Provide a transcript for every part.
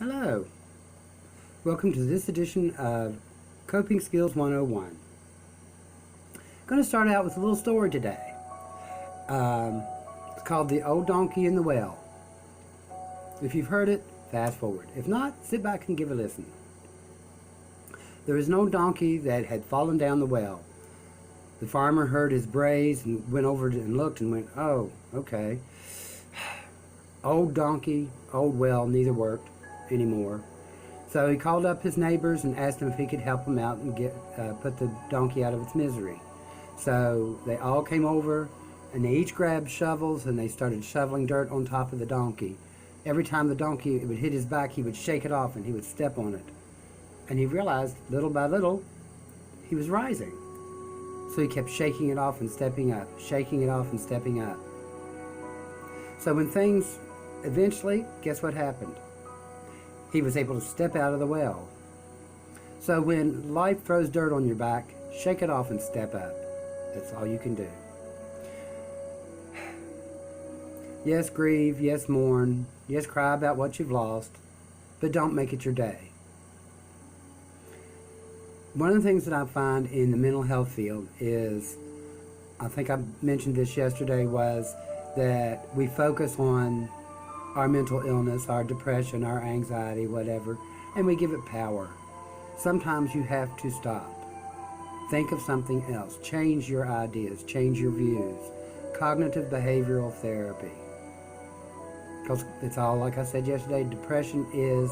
Hello. Welcome to this edition of Coping Skills 101. I'm going to start out with a little story today. It's called The Old Donkey in the Well. If you've heard it, fast forward. If not, sit back and give a listen. There was an old donkey that had fallen down the well. The farmer heard his brays and went over and looked and went, "Oh, okay. Old donkey, old well, neither worked anymore." So he called up his neighbors and asked them if he could help them out and put the donkey out of its misery. So they all came over and they each grabbed shovels and they started shoveling dirt on top of the donkey. Every time the donkey would hit his back, he would shake it off and he would step on it. And he realized, little by little, he was rising. So he kept shaking it off and stepping up, shaking it off and stepping up. So when things eventually, guess what happened? He was able to step out of the well. So when life throws dirt on your back, shake it off and step up. That's all you can do. Yes, grieve. Yes, mourn. Yes, cry about what you've lost. But don't make it your day. One of the things that I find in the mental health field is, I think I mentioned this yesterday, was that we focus on our mental illness, our depression, our anxiety, whatever, and we give it power. Sometimes you have to stop. Think of something else. Change your ideas. Change your views. Cognitive behavioral therapy. Because it's all, like I said yesterday, depression is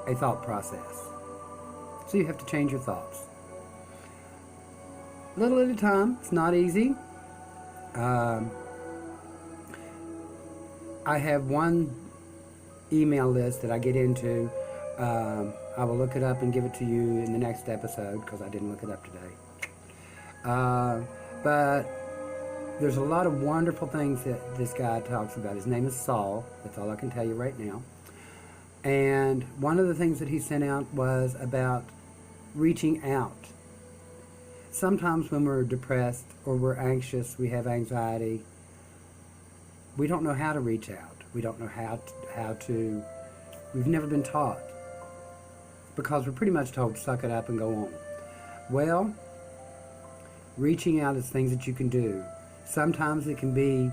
a thought process. So you have to change your thoughts. Little at a time. It's not easy. I have one email list that I get into. I will look it up and give it to you in the next episode because I didn't look it up today. But there's a lot of wonderful things that this guy talks about. His name is Saul. That's all I can tell you right now. And one of the things that he sent out was about reaching out. Sometimes when we're depressed or we're anxious, we have anxiety, we don't know how to reach out. We don't know how to, we've never been taught. Because we're pretty much told, suck it up and go on. Well, reaching out is things that you can do. Sometimes it can be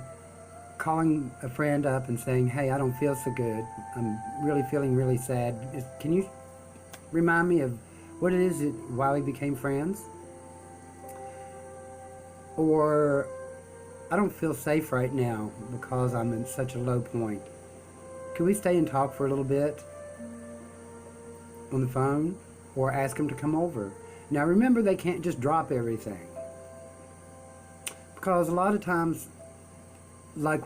calling a friend up and saying, "Hey, I don't feel so good. I'm really feeling really sad. Can you remind me of what it is why we became friends?" Or, "I don't feel safe right now because I'm in such a low point. Can we stay and talk for a little bit on the phone?" Or ask them to come over. Now remember, they can't just drop everything. Because a lot of times, like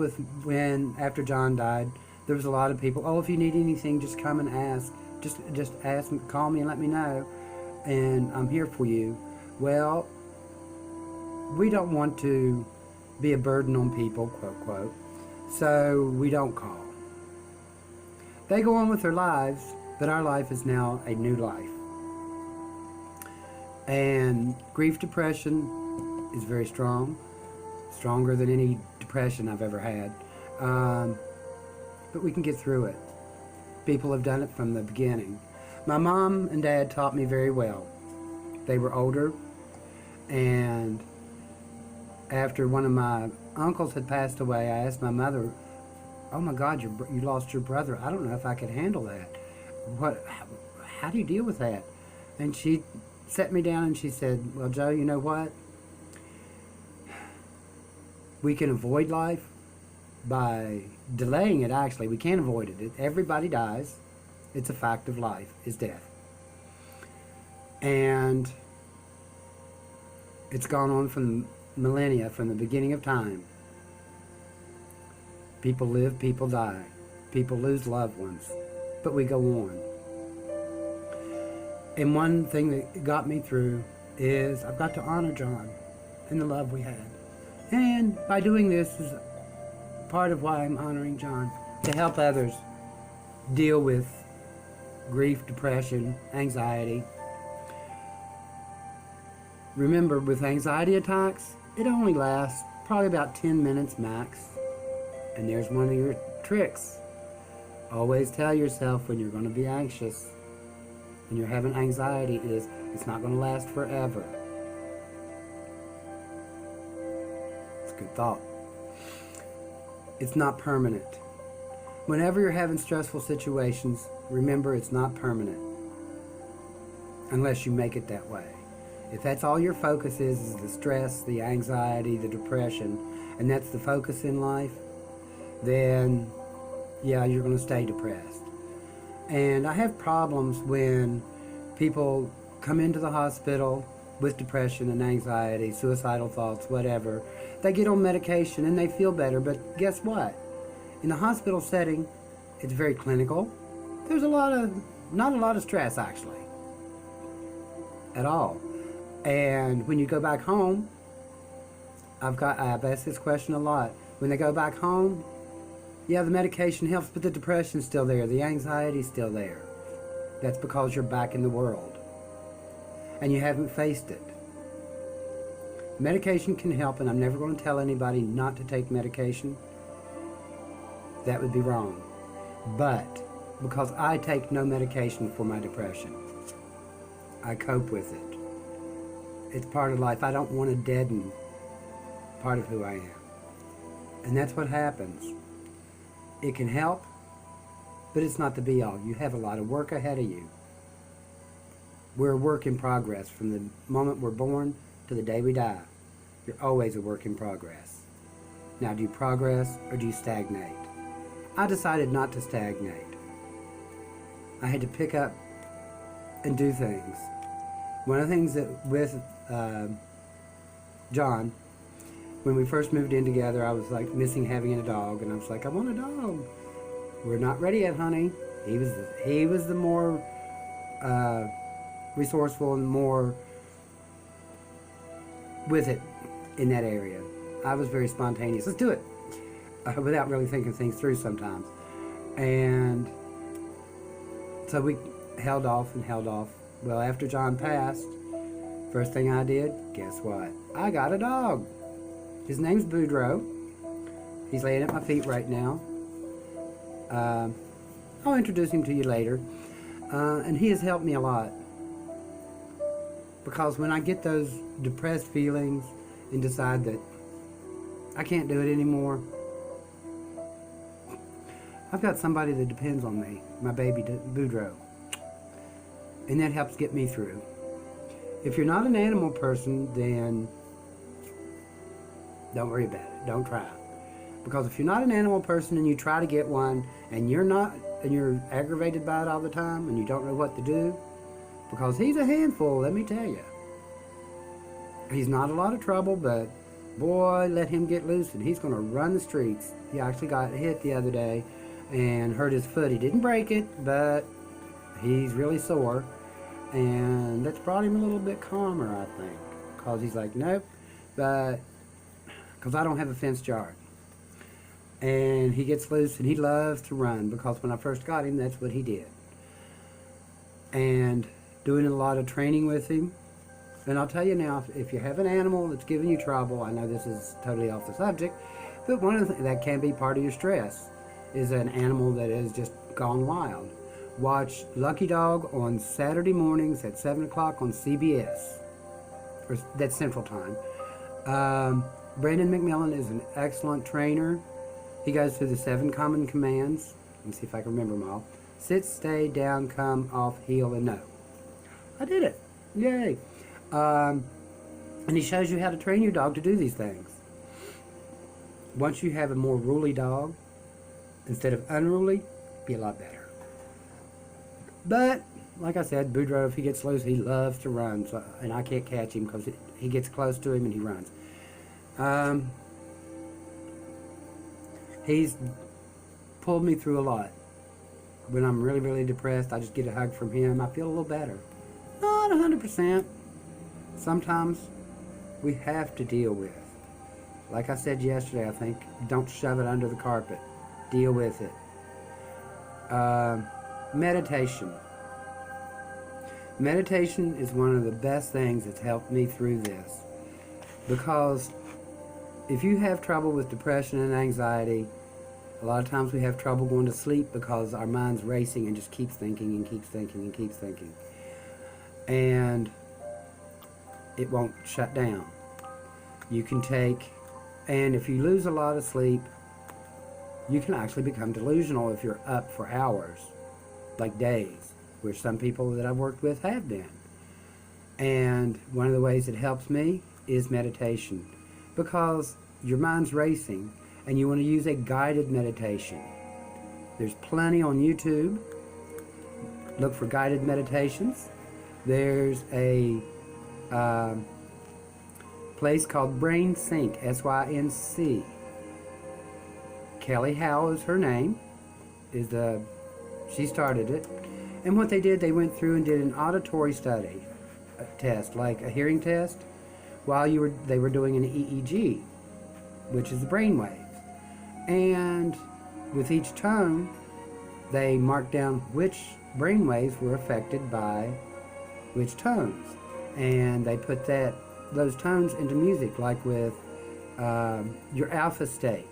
after John died, there was a lot of people, "Oh, if you need anything, just come and ask. Just ask me, call me and let me know, and I'm here for you." Well, we don't want to be a burden on people, quote, quote, so we don't call. They go on with their lives, but our life is now a new life. And grief, depression is very strong, stronger than any depression I've ever had. But we can get through it. People have done it from the beginning. My mom and dad taught me very well. They were older, and after one of my uncles had passed away, I asked my mother, "Oh my God, you lost your brother. I don't know if I could handle that. How do you deal with that?" And she sat me down and she said, "Well, Joe, you know what? We can avoid life by delaying it, actually. We can't avoid it. Everybody dies. It's a fact of life, is death. And it's gone on from millennia, from the beginning of time. People live, people die. People lose loved ones. But we go on. And one thing that got me through is I've got to honor John and the love we had. And by doing this is part of why I'm honoring John, to help others deal with grief, depression, anxiety. Remember, with anxiety attacks, it only lasts probably about 10 minutes max. And there's one of your tricks. Always tell yourself when you're going to be anxious, when you're having anxiety, is it's not going to last forever. It's a good thought. It's not permanent. Whenever you're having stressful situations, remember it's not permanent. Unless you make it that way. If that's all your focus is the stress, the anxiety, the depression, and that's the focus in life, then yeah, you're going to stay depressed. And I have problems when people come into the hospital with depression and anxiety, suicidal thoughts, whatever. They get on medication and they feel better, but guess what? In the hospital setting, it's very clinical. There's not a lot of stress actually, at all. And when you go back home, I've asked this question a lot. When they go back home, yeah, the medication helps, but the depression's still there. The anxiety's still there. That's because you're back in the world and you haven't faced it. Medication can help, and I'm never going to tell anybody not to take medication. That would be wrong. But because I take no medication for my depression, I cope with it. It's part of life. I don't want to deaden part of who I am. And that's what happens. It can help, but it's not the be-all. You have a lot of work ahead of you. We're a work in progress from the moment we're born to the day we die. You're always a work in progress. Now, do you progress or do you stagnate? I decided not to stagnate. I had to pick up and do things. One of the things that with John, when we first moved in together, I was like missing having a dog, and I was like, I want a dog. We're not ready yet, honey. He was the more resourceful and more with it in that area. I was very spontaneous. Let's do it, without really thinking things through sometimes. And so we held off and held off. Well, after John passed, first thing I did, guess what? I got a dog. His name's Boudreaux. He's laying at my feet right now. I'll introduce him to you later. And he has helped me a lot. Because when I get those depressed feelings and decide that I can't do it anymore, I've got somebody that depends on me, my baby Boudreaux. And that helps get me through. If you're not an animal person, then don't worry about it. Don't try. Because if you're not an animal person and you try to get one and you're aggravated by it all the time and you don't know what to do, because he's a handful, let me tell you. He's not a lot of trouble, but boy, let him get loose and he's going to run the streets. He actually got hit the other day and hurt his foot. He didn't break it, but he's really sore. And that's brought him a little bit calmer, I think. Because he's like, nope, but because I don't have a fenced yard. And he gets loose and he loves to run, because when I first got him, that's what he did. And doing a lot of training with him. And I'll tell you now, if you have an animal that's giving you trouble, I know this is totally off the subject, but one of the things that can be part of your stress is an animal that has just gone wild. Watch Lucky Dog on Saturday mornings at 7 o'clock on CBS. Or that's Central Time. Brandon McMillan is an excellent trainer. He goes through the 7 common commands. Let me see if I can remember them all. Sit, stay, down, come, off, heel, and no. I did it. Yay. And he shows you how to train your dog to do these things. Once you have a more ruly dog, instead of unruly, be a lot better. But, like I said, Boudreaux, if he gets loose, he loves to run. So, and I can't catch him because he gets close to him and he runs. He's pulled me through a lot. When I'm really, really depressed, I just get a hug from him. I feel a little better. Not 100%. Sometimes we have to deal with. Like I said yesterday, I think, don't shove it under the carpet. Deal with it. Meditation. Meditation is one of the best things that's helped me through this. Because if you have trouble with depression and anxiety, A lot of times we have trouble going to sleep because our mind's racing and just keeps thinking and keeps thinking and keeps thinking. And it won't shut down. You can take, and if you lose a lot of sleep, you can actually become delusional if you're up for hours, like days, which some people that I've worked with have been. And one of the ways it helps me is meditation, because your mind's racing and you want to use a guided meditation. There's plenty on YouTube. Look for guided meditations. There's a place called Brain Sync, SYNC. Kelly Howe is her name. She started it. And what they did, they went through and did an auditory study, a test, like a hearing test, while they were doing an EEG, which is the brain waves. And with each tone, they marked down which brain waves were affected by which tones. And they put those tones into music, like with your alpha state.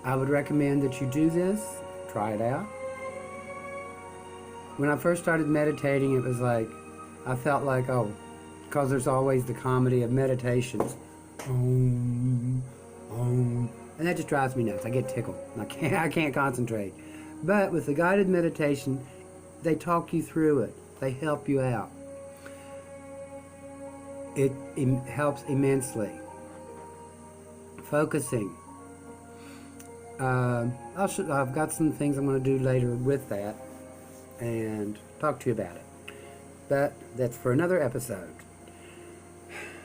I would recommend that you do this. Try it out. When I first started meditating, it was like, I felt like, because there's always the comedy of meditations. And that just drives me nuts. I get tickled. I can't concentrate. But with the guided meditation, they talk you through it. They help you out. It helps immensely. Focusing. I've got some things I'm going to do later with that and talk to you about it. But that's for another episode.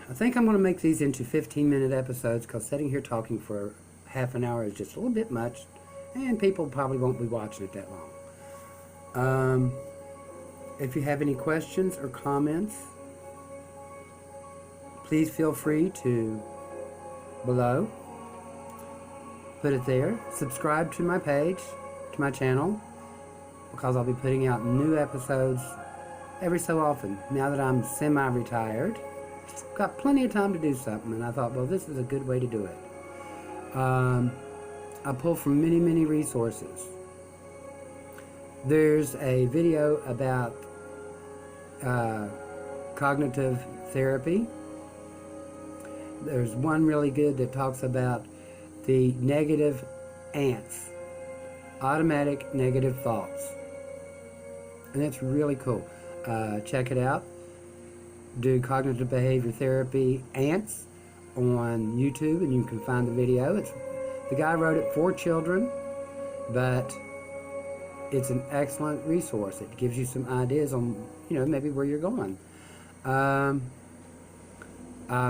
I think I'm going to make these into 15-minute episodes, because sitting here talking for half an hour is just a little bit much, and people probably won't be watching it that long. If you have any questions or comments, please feel free to below. Put it there. Subscribe to my page, to my channel, because I'll be putting out new episodes every so often. Now that I'm semi-retired, got plenty of time to do something, and I thought, well, this is a good way to do it. I pull from many, many resources. There's a video about cognitive therapy. There's one really good that talks about the negative ants, automatic negative thoughts. And that's really cool. Check it out. Do cognitive behavior therapy ants on YouTube, and you can find the video. The guy wrote it for children, but it's an excellent resource. It gives you some ideas on, maybe where you're going. I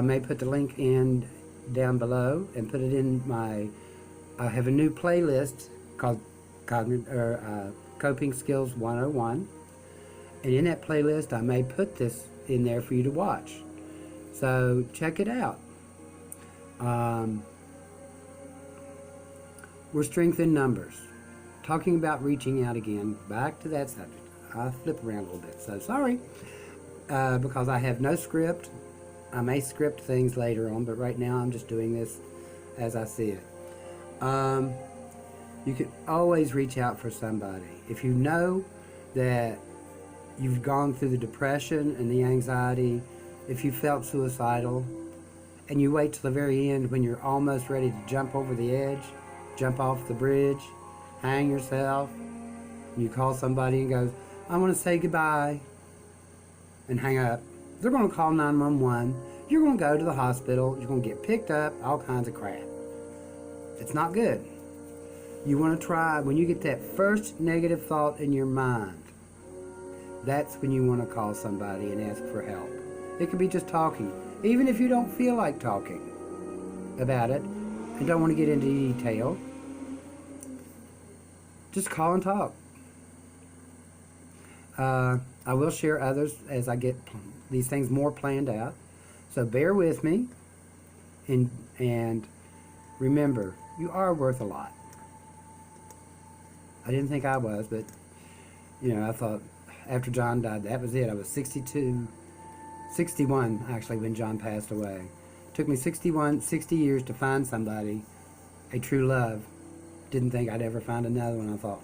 may put the link in down below and put it in I have a new playlist called Coping Skills 101, and in that playlist I may put this in there for you to watch, so check it out. We're strength in numbers, talking about reaching out again, back to that subject. I flip around a little bit, so sorry, because I have no script. I may script things later on, but right now I'm just doing this as I see it. You can always reach out for somebody. If you know that you've gone through the depression and the anxiety, if you felt suicidal, and you wait till the very end when you're almost ready to jump over the edge, jump off the bridge, hang yourself, and you call somebody and goes, I want to say goodbye, and hang up. They're going to call 911. You're going to go to the hospital. You're going to get picked up, all kinds of crap. It's not good. You want to try, when you get that first negative thought in your mind, that's when you want to call somebody and ask for help. It could be just talking. Even if you don't feel like talking about it and don't want to get into detail, just call and talk. I will share others as I get these things more planned out. So bear with me, and remember, you are worth a lot. I didn't think I was, but I thought after John died, that was it. I was 61 actually when John passed away. It took me 60 years to find somebody a true love. Didn't think I'd ever find another one. I thought,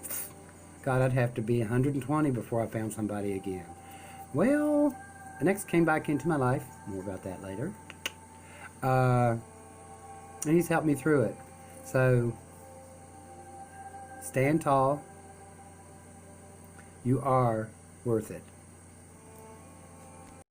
God, I'd have to be 120 before I found somebody again. Well, the next came back into my life. More about that later. And he's helped me through it. So, stand tall. You are worth it.